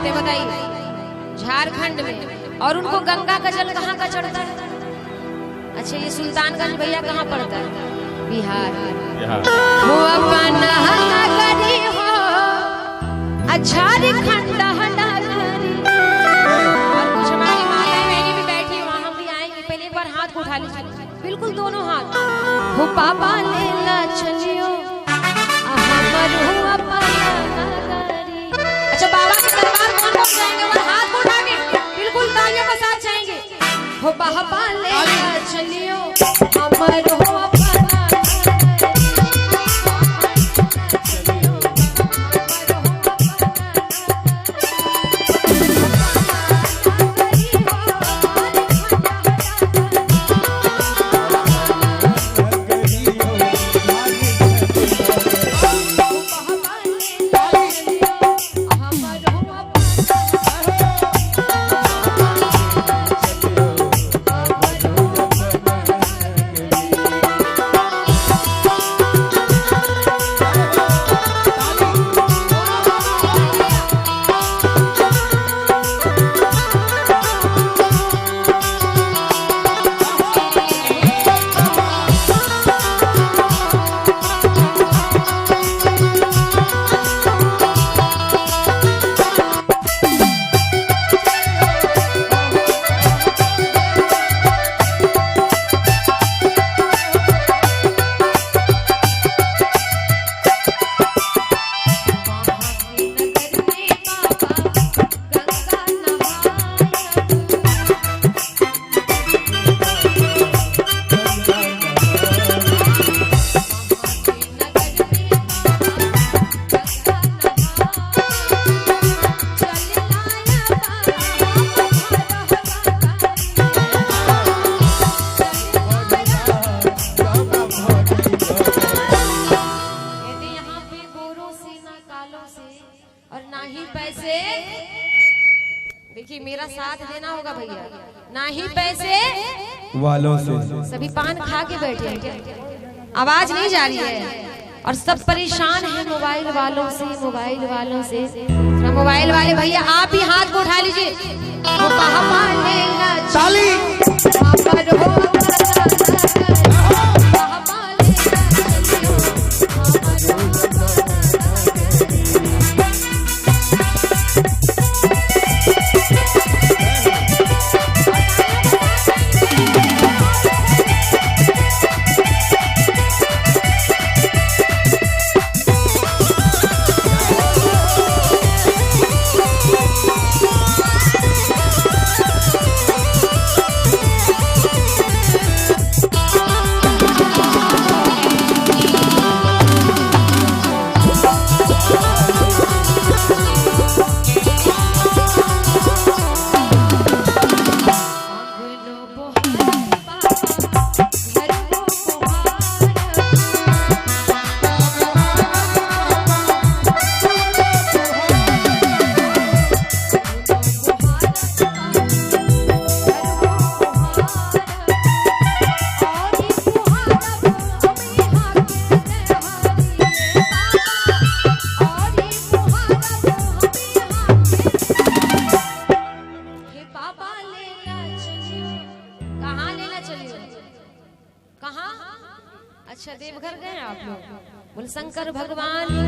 रहते बताइए? झारखंड में। और उनको गंगा का जल कहाँ का चढ़ता है? अच्छा ये सुल्तानगंज भैया कहाँ पड़ता है? बिहार। वो अपन नगरी हो झारखंड नगरी। और कुछ हमारी माताएं बहनें भी बैठी है, वहाँ भी आएंगी। पहले एक बार हाथ को उठा लीजिए, बिल्कुल दोनों हाथ। हो पापा लेला चलियो हमर हो अपन नगरी। अच्छा बाबा के दरबार कौन लोग जाएंगे? और हाथ को उठा के बिल्कुल तालियों के साथ जाएंगे। हो पापा लेला चलियो हमर हो अपन देखिए मेरा साथ देना होगा भैया, ना ही पैसे वालों से। सभी पान खा के बैठे हैं, आवाज नहीं जा रही है और सब परेशान है मोबाइल वालों से। मोबाइल वालों से मोबाइल वाले भैया आप ही हाथ को उठा लीजिए। अच्छा देवघर गए आप लोग? बोल शंकर भगवान की।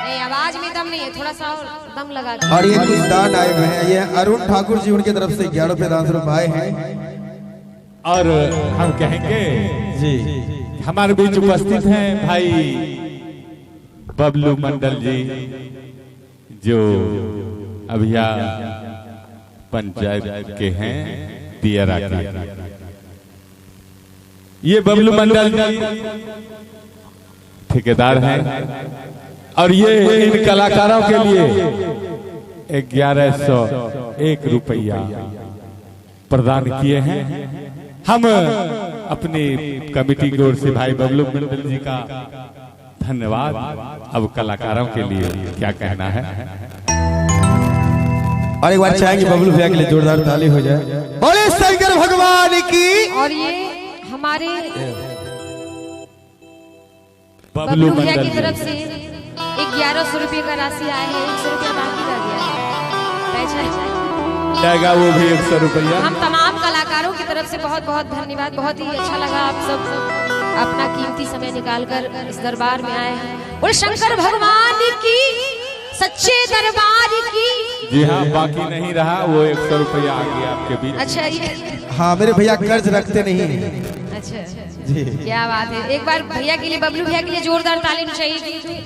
नहीं आवाज में दम नहीं है, थोड़ा सा और दम लगा के। और ये कुछ दान आए हुए हैं, ये अरुण ठाकुर जी उनकी तरफ से 11 रुपए दान स्वरूप आए हैं। और हम कहेंगे जी हमारे बीच उपस्थित हैं भाई बबलू मंडल जी, जो अभिया पंचायत के हैं दियरा के। ये बबलू मंडल ठेकेदार हैं और ये इन कलाकारों के लिए 1101 रुपया प्रदान किए हैं। हम अपनी कमेटी की ओर से भाई बबलू मंडल जी का धन्यवाद। अब कलाकारों के लिए क्या कहना है? और एक बार चाहेंगे बबलू भैया के लिए जोरदार ताली हो जाए। बोले शंकर भगवान की। और ये हमारे बबलू भैया मंडल की तरफ से 1100 रुपये का राशि आया है, 100 रुपया बाकी रह गया। जाएगा वो भी 100 रुपया। हम तमाम कलाकारों की तरफ से बहुत बहुत धन्यवाद। बहुत ही अच्छा लगा आप सब अपना कीमती समय निकालकर इस दरबार में आए हैं। और शंकर भगवान की सच्चे दरबार की। जी हाँ, बाकी नहीं रहा वो 100 रुपया आ गया आपके बीच। अच्छा ये हाँ मेरे भैया कर्ज रखते नहीं। अच्छा क्या बात है। एक बार भैया के लिए, बबलू भैया के लिए जोरदार ताली चाहिए।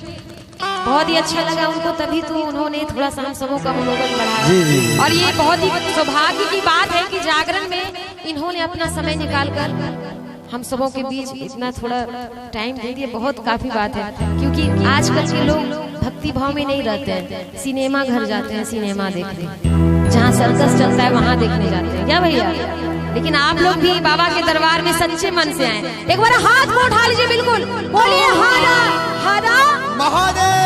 बहुत ही अच्छा लगा उनको, तभी तो उन्होंने थोड़ा सा हम सबों का मनोबल बढ़ाया। और ये बहुत ही सौभाग्य की बात है कि जागरण में इन्होंने अपना समय निकालकर हम सबों के बीच इतना थोड़ा टाइम दे दिया। बहुत काफी बात है, क्योंकि आजकल के लोग भक्ति भाव में नहीं रहते हैं, सिनेमा घर जाते हैं सिनेमा देखने, जहाँ सर्कस चलता है वहाँ देखने जाते हैं। क्या भैया? लेकिन आप लोग भी बाबा के दरबार में सच्चे मन से आए। एक बार हाथ को उठा लीजिए, बिल्कुल बोलिए हरा हरा महादेव।